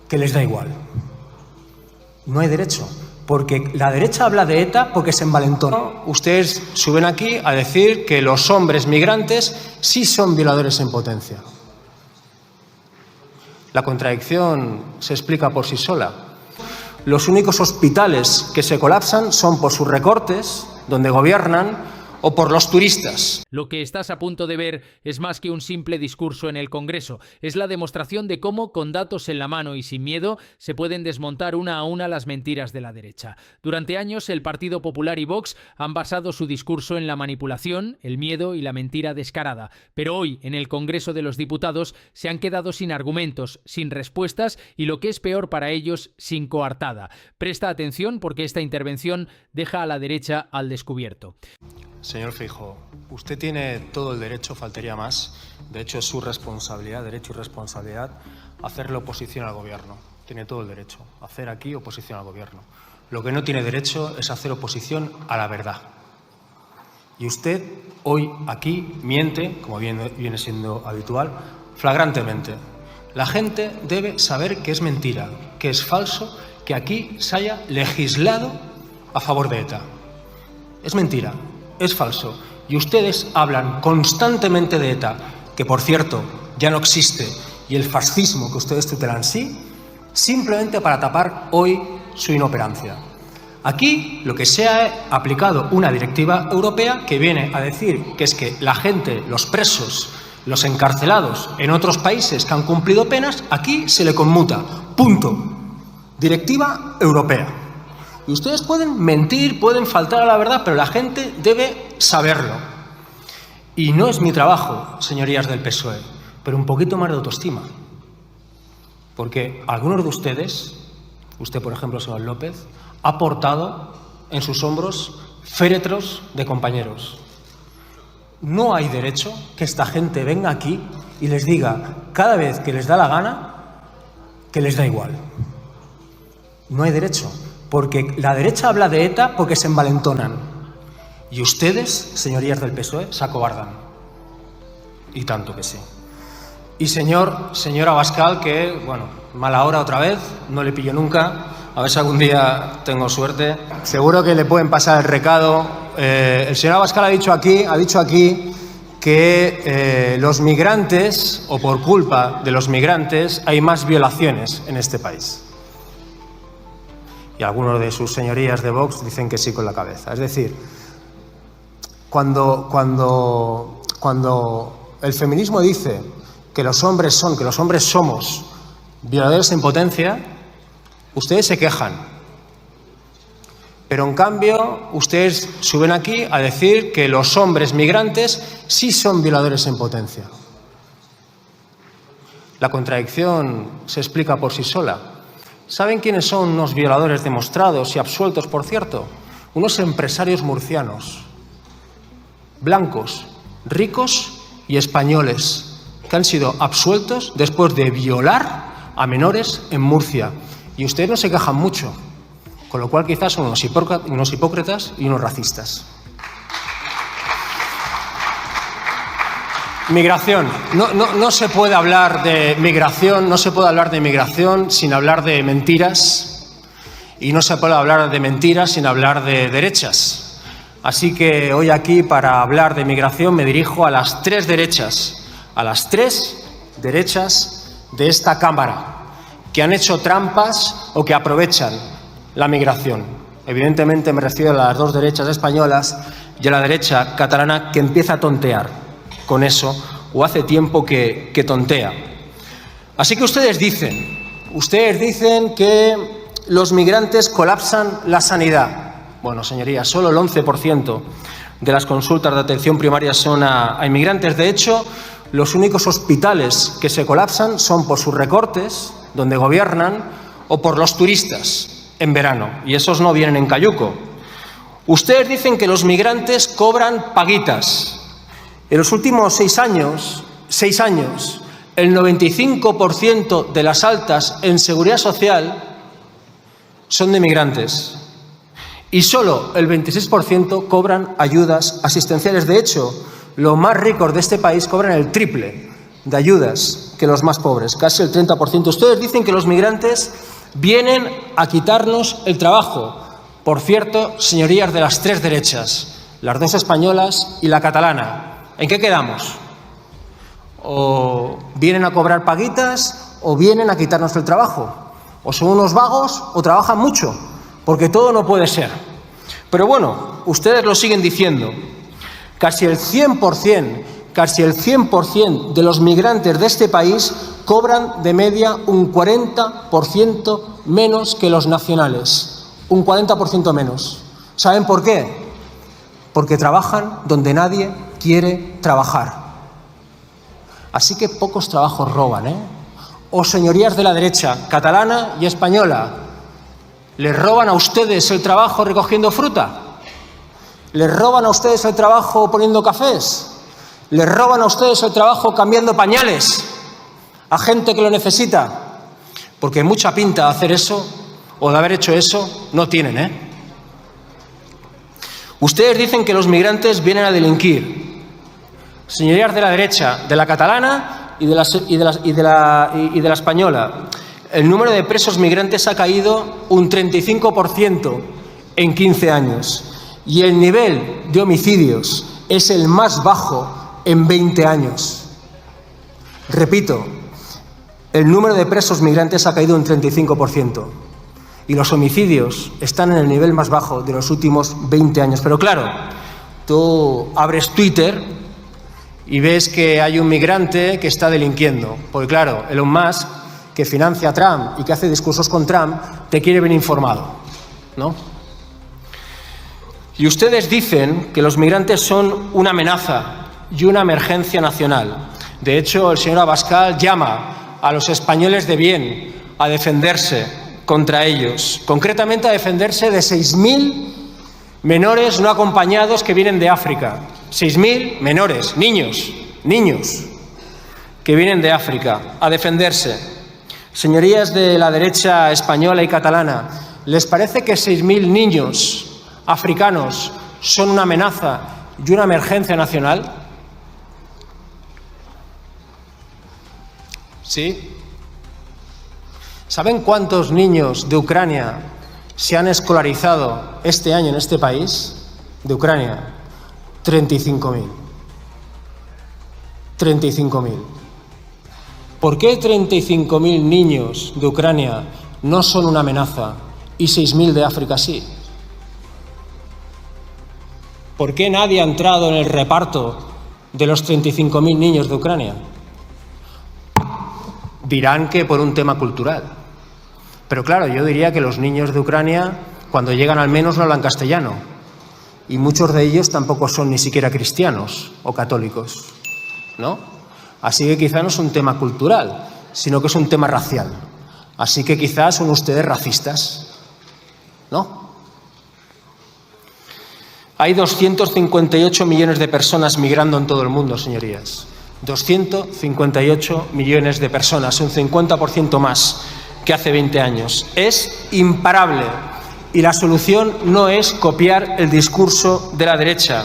que les da igual. No hay derecho, porque la derecha habla de ETA porque se envalentona. Ustedes suben aquí a decir que los hombres migrantes sí son violadores en potencia. La contradicción se explica por sí sola. Los únicos hospitales que se colapsan son por sus recortes, donde gobiernan, o por los turistas. Lo que estás a punto de ver es más que un simple discurso en el Congreso. Es la demostración de cómo, con datos en la mano y sin miedo, se pueden desmontar una a una las mentiras de la derecha. Durante años, el Partido Popular y Vox han basado su discurso en la manipulación, el miedo y la mentira descarada. Pero hoy, en el Congreso de los Diputados, se han quedado sin argumentos, sin respuestas y, lo que es peor para ellos, sin coartada. Presta atención porque esta intervención deja a la derecha al descubierto. Señor Feijóo, usted tiene todo el derecho, faltaría más, de hecho es su responsabilidad, derecho y responsabilidad, hacerle oposición al gobierno. Tiene todo el derecho, hacer aquí oposición al gobierno. Lo que no tiene derecho es hacer oposición a la verdad. Y usted hoy aquí miente, como viene siendo habitual, flagrantemente. La gente debe saber que es mentira, que es falso, que aquí se haya legislado a favor de ETA. Es mentira. Es falso. Y ustedes hablan constantemente de ETA, que por cierto ya no existe, y el fascismo que ustedes tutelan sí, simplemente para tapar hoy su inoperancia. Aquí lo que se ha aplicado una directiva europea que viene a decir que es que la gente, los presos, los encarcelados en otros países que han cumplido penas, aquí se le conmuta. Punto. Directiva europea. Y ustedes pueden mentir, pueden faltar a la verdad, pero la gente debe saberlo. Y no es mi trabajo, señorías del PSOE, pero un poquito más de autoestima. Porque algunos de ustedes, usted por ejemplo, señor López, ha portado en sus hombros féretros de compañeros. No hay derecho que esta gente venga aquí y les diga cada vez que les da la gana que les da igual. No hay derecho. Porque la derecha habla de ETA porque se envalentonan. Y ustedes, señorías del PSOE, se acobardan. Y tanto que sí. Y señor Abascal, que, bueno, mala hora otra vez, no le pillo nunca, a ver si algún día tengo suerte. Seguro que le pueden pasar el recado. El señor Abascal ha dicho aquí que los migrantes, o por culpa de los migrantes, hay más violaciones en este país. Y algunos de sus señorías de Vox dicen que sí con la cabeza. Es decir, cuando el feminismo dice que los hombres somos violadores en potencia, ustedes se quejan. Pero en cambio, ustedes suben aquí a decir que los hombres migrantes sí son violadores en potencia. La contradicción se explica por sí sola. ¿Saben quiénes son unos violadores demostrados y absueltos, por cierto? Unos empresarios murcianos, blancos, ricos y españoles, que han sido absueltos después de violar a menores en Murcia. Y ustedes no se quejan mucho, con lo cual quizás son unos hipócritas y unos racistas. Migración. No se puede hablar de migración, sin hablar de mentiras, y no se puede hablar de mentiras sin hablar de derechas. Así que hoy aquí, para hablar de migración, me dirijo a las tres derechas de esta Cámara, que han hecho trampas o que aprovechan la migración. Evidentemente me refiero a las dos derechas españolas y a la derecha catalana, que empieza a tontear con eso, o hace tiempo que tontea. Así que ustedes dicen que los migrantes colapsan la sanidad. Bueno, señorías, solo el 11% de las consultas de atención primaria son a inmigrantes. De hecho, los únicos hospitales que se colapsan son por sus recortes, donde gobiernan, o por los turistas en verano. Y esos no vienen en cayuco. Ustedes dicen que los migrantes cobran paguitas. En los últimos 6 años, el 95% de las altas en seguridad social son de migrantes y solo el 26% cobran ayudas asistenciales. De hecho, los más ricos de este país cobran el triple de ayudas que los más pobres, casi el 30%. Ustedes dicen que los migrantes vienen a quitarnos el trabajo. Por cierto, señorías de las tres derechas, las dos españolas y la catalana, ¿en qué quedamos? O vienen a cobrar paguitas o vienen a quitarnos el trabajo. O son unos vagos o trabajan mucho, porque todo no puede ser. Pero bueno, ustedes lo siguen diciendo. Casi el 100% de los migrantes de este país cobran de media un 40% menos que los nacionales. Un 40% menos. ¿Saben por qué? Porque trabajan donde nadie quiere trabajar. Así que pocos trabajos roban, ¿eh? O señorías de la derecha, catalana y española, ¿les roban a ustedes el trabajo recogiendo fruta? ¿Les roban a ustedes el trabajo poniendo cafés? ¿Les roban a ustedes el trabajo cambiando pañales a gente que lo necesita? Porque mucha pinta de hacer eso o de haber hecho eso no tienen, ¿eh? Ustedes dicen que los migrantes vienen a delinquir. Señorías de la derecha, de la catalana y de la española, el número de presos migrantes ha caído un 35% en 15 años y el nivel de homicidios es el más bajo en 20 años. Repito, el número de presos migrantes ha caído un 35% y los homicidios están en el nivel más bajo de los últimos 20 años. Pero claro, tú abres Twitter y ves que hay un migrante que está delinquiendo. Porque claro, Elon Musk, que financia a Trump y que hace discursos con Trump, te quiere bien informado, ¿no? Y ustedes dicen que los migrantes son una amenaza y una emergencia nacional. De hecho, el señor Abascal llama a los españoles de bien a defenderse contra ellos, concretamente a defenderse de 6.000 menores no acompañados que vienen de África. 6.000 menores, niños que vienen de África a defenderse. Señorías de la derecha española y catalana, ¿les parece que 6.000 niños africanos son una amenaza y una emergencia nacional? ¿Sí? ¿Saben cuántos niños de Ucrania se han escolarizado este año en este país? De Ucrania, 35.000. 35.000. ¿Por qué 35.000 niños de Ucrania no son una amenaza y 6.000 de África sí? ¿Por qué nadie ha entrado en el reparto de los 35.000 niños de Ucrania? Dirán que por un tema cultural. Pero claro, yo diría que los niños de Ucrania, cuando llegan al menos no hablan castellano. Y muchos de ellos tampoco son ni siquiera cristianos o católicos, ¿no? Así que quizá no es un tema cultural, sino que es un tema racial. Así que quizás son ustedes racistas, ¿no? Hay 258 millones de personas migrando en todo el mundo, señorías. 258 millones de personas, un 50% más que hace 20 años. Es imparable. Y la solución no es copiar el discurso de la derecha.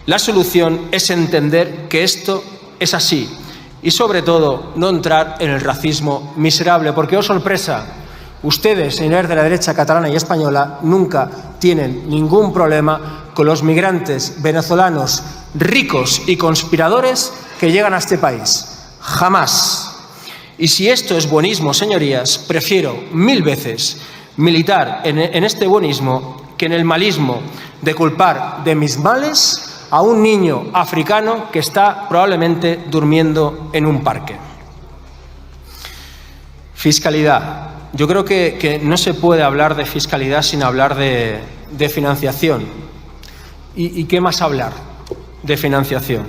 La solución es entender que esto es así. Y sobre todo, no entrar en el racismo miserable. Porque, oh sorpresa, ustedes, señores de la derecha catalana y española, nunca tienen ningún problema con los migrantes venezolanos ricos y conspiradores que llegan a este país. Jamás. Y si esto es buenismo, señorías, prefiero 1000 veces militar en este buenismo que en el malismo de culpar de mis males a un niño africano que está probablemente durmiendo en un parque. Fiscalidad. Yo creo que no se puede hablar de fiscalidad sin hablar de financiación. ¿Y qué más hablar de financiación?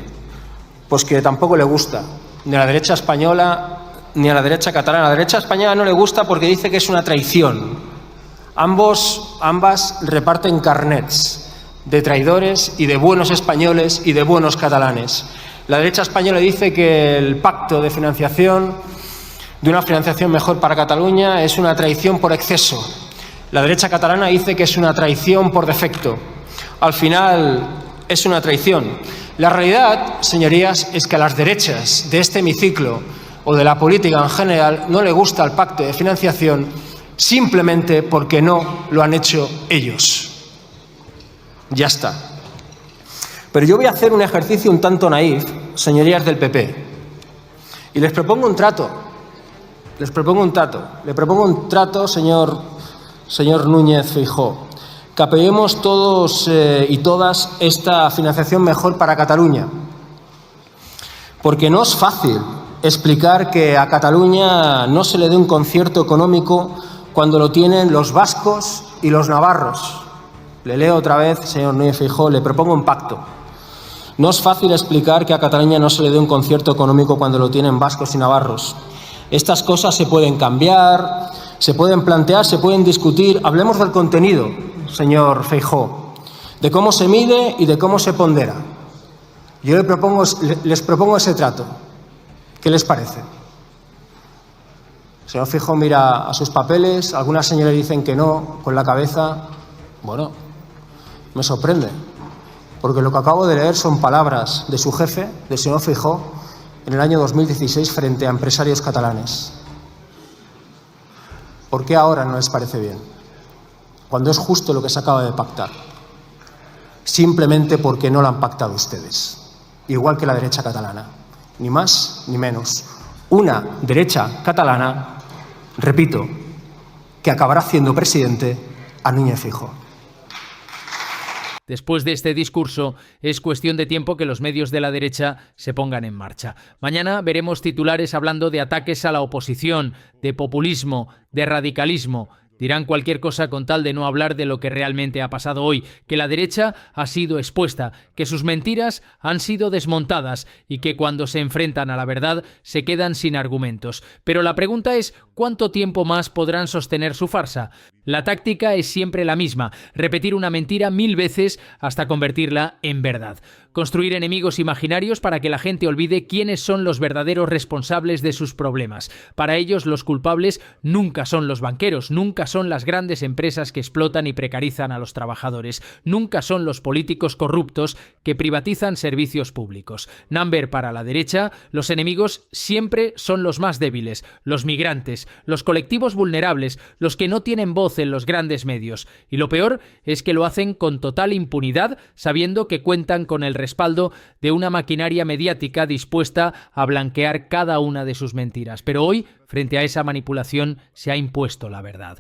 Pues que tampoco le gusta ni a la derecha española ni a la derecha catalana. A la derecha española no le gusta porque dice que es una traición. Ambas reparten carnets de traidores y de buenos españoles y de buenos catalanes. La derecha española dice que el pacto de financiación, de una financiación mejor para Cataluña, es una traición por exceso. La derecha catalana dice que es una traición por defecto. Al final es una traición. La realidad, señorías, es que a las derechas de este hemiciclo o de la política en general no le gusta el pacto de financiación simplemente porque no lo han hecho ellos. Ya está. Pero yo voy a hacer un ejercicio un tanto naif, señorías del PP, y les propongo un trato. Le propongo un trato, señor Núñez Feijóo, que apoyemos todos y todas esta financiación mejor para Cataluña. Porque no es fácil explicar que a Cataluña no se le dé un concierto económico cuando lo tienen los vascos y los navarros. Le leo otra vez, señor Núñez Feijóo, le propongo un pacto. No es fácil explicar que a Cataluña no se le dé un concierto económico cuando lo tienen vascos y navarros. Estas cosas se pueden cambiar, se pueden plantear, se pueden discutir. Hablemos del contenido, señor Feijóo, de cómo se mide y de cómo se pondera. Yo les propongo ese trato. ¿Qué les parece? El señor Feijóo mira a sus papeles, algunas señoras dicen que no, con la cabeza. Bueno, me sorprende, porque lo que acabo de leer son palabras de su jefe, del señor Feijóo, en el año 2016 frente a empresarios catalanes. ¿Por qué ahora no les parece bien? Cuando es justo lo que se acaba de pactar. Simplemente porque no lo han pactado ustedes. Igual que la derecha catalana. Ni más ni menos. Una derecha catalana, repito, que acabará haciendo presidente a Núñez Feijóo. Después de este discurso, es cuestión de tiempo que los medios de la derecha se pongan en marcha. Mañana veremos titulares hablando de ataques a la oposición, de populismo, de radicalismo. Dirán cualquier cosa con tal de no hablar de lo que realmente ha pasado hoy, que la derecha ha sido expuesta, que sus mentiras han sido desmontadas y que cuando se enfrentan a la verdad se quedan sin argumentos. Pero la pregunta es, ¿cuánto tiempo más podrán sostener su farsa? La táctica es siempre la misma, repetir una mentira 1000 veces hasta convertirla en verdad. Construir enemigos imaginarios para que la gente olvide quiénes son los verdaderos responsables de sus problemas. Para ellos, los culpables nunca son los banqueros, nunca son las grandes empresas que explotan y precarizan a los trabajadores, nunca son los políticos corruptos que privatizan servicios públicos. Number para la derecha, los enemigos siempre son los más débiles, los migrantes, los colectivos vulnerables, los que no tienen voz en los grandes medios. Y lo peor es que lo hacen con total impunidad, sabiendo que cuentan con el respaldo de una maquinaria mediática dispuesta a blanquear cada una de sus mentiras. Pero hoy, frente a esa manipulación, se ha impuesto la verdad.